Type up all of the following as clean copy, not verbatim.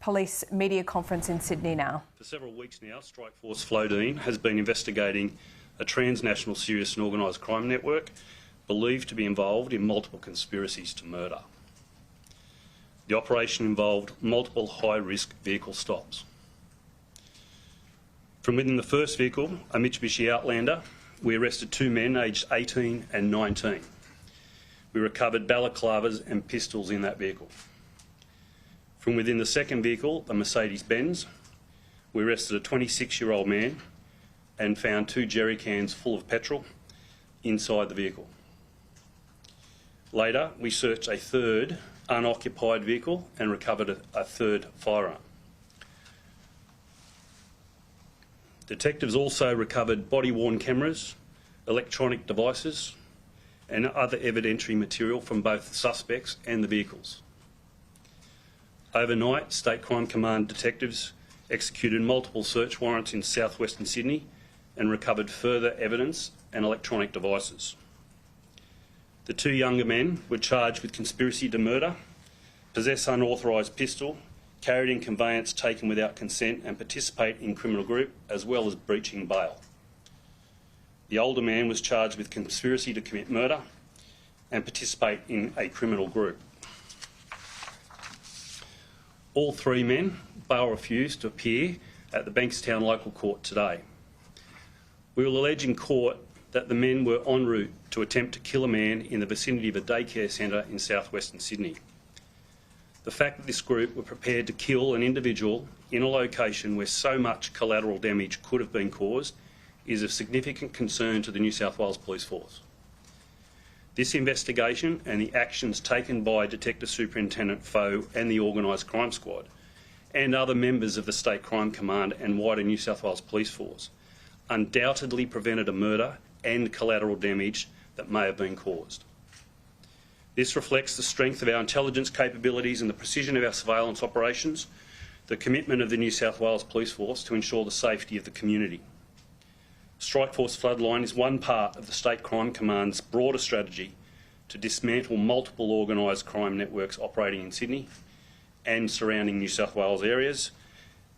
Police media conference in Sydney now. For several weeks now, Strikeforce Flodine has been investigating a transnational serious and organised crime network believed to be involved in multiple conspiracies to murder. The operation involved multiple high-risk vehicle stops. From within the first vehicle, a Mitsubishi Outlander, we arrested two men aged 18 and 19. We recovered balaclavas and pistols in that vehicle. From within the second vehicle, a Mercedes-Benz, we arrested a 26-year-old man and found two jerry cans full of petrol inside the vehicle. Later, we searched a third unoccupied vehicle and recovered a third firearm. Detectives also recovered body-worn cameras, electronic devices and other evidentiary material from both the suspects and the vehicles. Overnight, State Crime Command detectives executed multiple search warrants in southwestern Sydney and recovered further evidence and electronic devices. The two younger men were charged with conspiracy to murder, possess unauthorised pistol, carried in conveyance taken without consent and participate in criminal group, as well as breaching bail. The older man was charged with conspiracy to commit murder and participate in a criminal group. All three men bail refused to appear at the Bankstown local court today. We will allege in court that the men were en route to attempt to kill a man in the vicinity of a daycare centre in southwestern Sydney. The fact that this group were prepared to kill an individual in a location where so much collateral damage could have been caused is of significant concern to the New South Wales Police Force. This investigation and the actions taken by Detective Superintendent Foe and the Organised Crime Squad and other members of the State Crime Command and wider New South Wales Police Force undoubtedly prevented a murder and collateral damage that may have been caused. This reflects the strength of our intelligence capabilities and the precision of our surveillance operations, the commitment of the New South Wales Police Force to ensure the safety of the community. Strikeforce Floodline is one part of the State Crime Command's broader strategy to dismantle multiple organised crime networks operating in Sydney and surrounding New South Wales areas.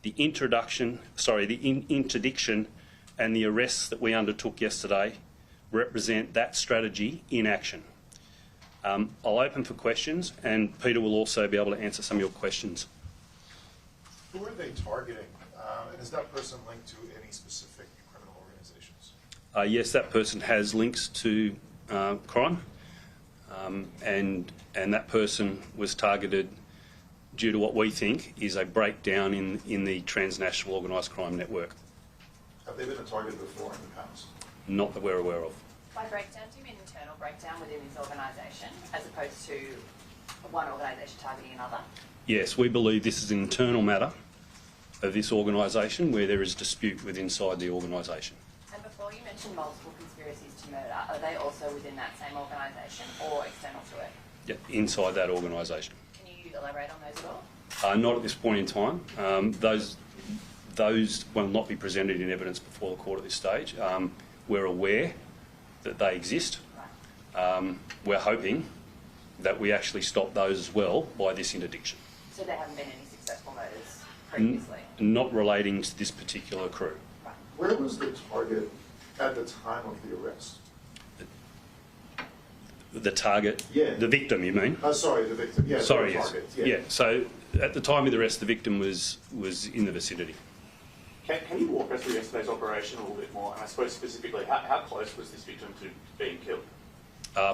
The interdiction and the arrests that we undertook yesterday represent that strategy in action. I'll open for questions, and Peter will also be able to answer some of your questions. Who are they targeting, and is that person linked to any specific criminal organisations? Yes, that person has links to crime, and that person was targeted due to what we think is a breakdown in the transnational organised crime network. Have they been a target before in the past? Not that we're aware of. By breakdown, do you mean internal breakdown within this organisation, as opposed to one organisation targeting another? Yes, we believe this is an internal matter of this organisation where there is dispute inside the organisation. And before you mentioned multiple conspiracies to murder, are they also within that same organisation or external to it? Yeah, inside that organisation. Can you elaborate on those at all? Not at this point in time. Those will not be presented in evidence before the court at this stage. We're aware that they exist. We're hoping that we actually stop those as well by this interdiction. So there haven't been any successful murders previously? Not relating to this particular crew. Right. Where was the target at the time of the arrest? The target? Yeah. The victim, you mean? Sorry, the victim. Yeah. Sorry, the yes. target. Yeah. So at the time of the arrest, the victim was in the vicinity. Can you walk us through yesterday's operation a little bit more? And I suppose specifically, how close was this victim to being killed?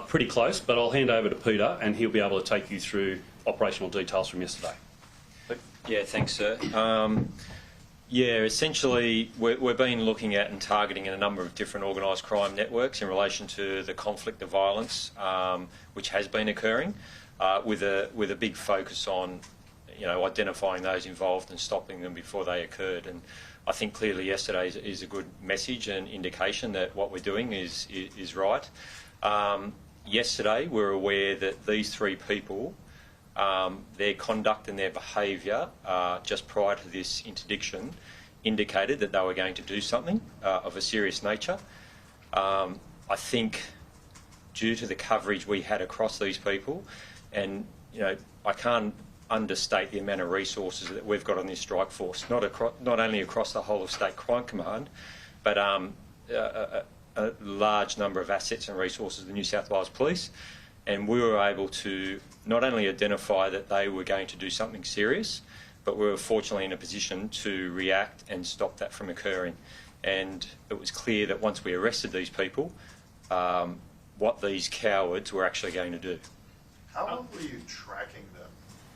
Pretty close, but I'll hand over to Peter and he'll be able to take you through operational details from yesterday. Yeah, thanks, sir. Essentially, we've been looking at and targeting a number of different organised crime networks in relation to the conflict of violence which has been occurring, with a big focus on, identifying those involved and stopping them before they occurred. And I think clearly yesterday is a good message and indication that what we're doing is right. Yesterday, we were aware that these three people, their conduct and their behaviour just prior to this interdiction indicated that they were going to do something of a serious nature. I think due to the coverage we had across these people, and I can't understate the amount of resources that we've got on this strike force, not only across the whole of State Crime Command, but a large number of assets and resources of the New South Wales Police. And we were able to not only identify that they were going to do something serious, but we were fortunately in a position to react and stop that from occurring. And it was clear that once we arrested these people, what these cowards were actually going to do. How long were you tracking them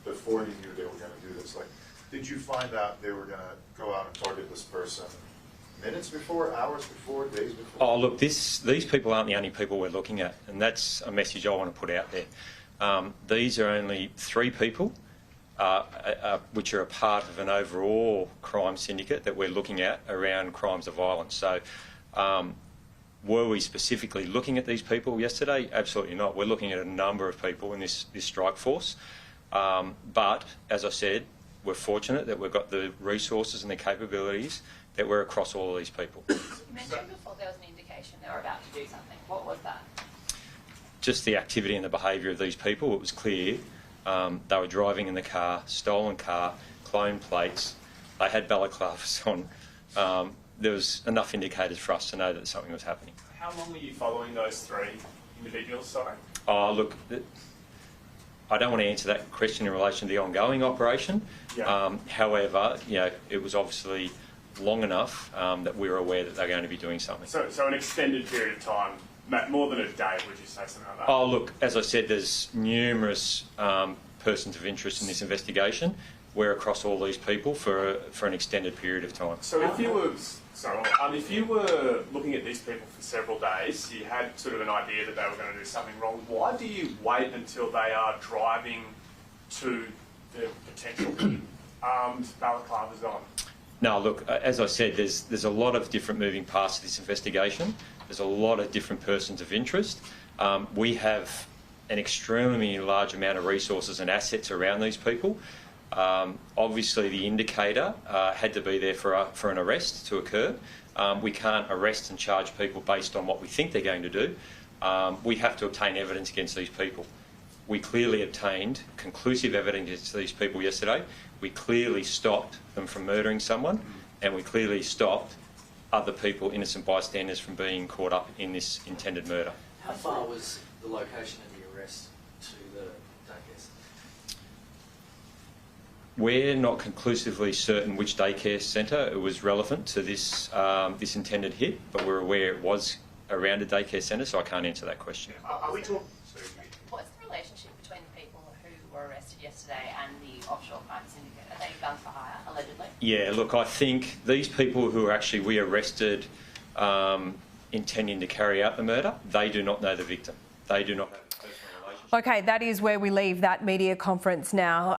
before you knew they were going to do this? Like, did you find out they were going to go out and target this person minutes before, hours before, days before? Oh, look, these people aren't the only people we're looking at, and that's a message I want to put out there. These are only 3 people, which are a part of an overall crime syndicate that we're looking at around crimes of violence. So, were we specifically looking at these people yesterday? Absolutely not. We're looking at a number of people in this strike force. But, as I said, we're fortunate that we've got the resources and the capabilities that we're across all of these people. You mentioned before there was an indication they were about to do something. What was that? Just the activity and the behaviour of these people. It was clear they were driving in the car, stolen car, cloned plates. They had balaclavas on. There was enough indicators for us to know that something was happening. How long were you following those 3 individuals, sorry? Oh, look, I don't want to answer that question in relation to the ongoing operation. Yeah. However, it was obviously long enough that we were aware that they're going to be doing something. So an extended period of time, more than a day, would you say, something like that? Oh, look, as I said, there's numerous persons of interest in this investigation. We're across all these people for an extended period of time. So if you were looking at these people for several days, you had sort of an idea that they were going to do something wrong. Why do you wait until they are driving to the potential armed balaclavas on? No, look, as I said, there's a lot of different moving parts to this investigation. There's a lot of different persons of interest. We have an extremely large amount of resources and assets around these people. Obviously, the indicator had to be there for an arrest to occur. We can't arrest and charge people based on what we think they're going to do. We have to obtain evidence against these people. We clearly obtained conclusive evidence against these people yesterday. We clearly stopped them from murdering someone, and we clearly stopped other people, innocent bystanders, from being caught up in this intended murder. How far was the location of the arrest to the daycare centre? We're not conclusively certain which daycare centre it was relevant to this intended hit, but we're aware it was around a daycare centre, so I can't answer that question. Are we talking? What's the relationship between the people who were arrested yesterday and the offshore crime syndicate? Are they guns for hire, allegedly? Yeah, look, I think these people who we arrested intending to carry out the murder, they do not know the victim. They do not have a personal relationship. Okay, that is where we leave that media conference now.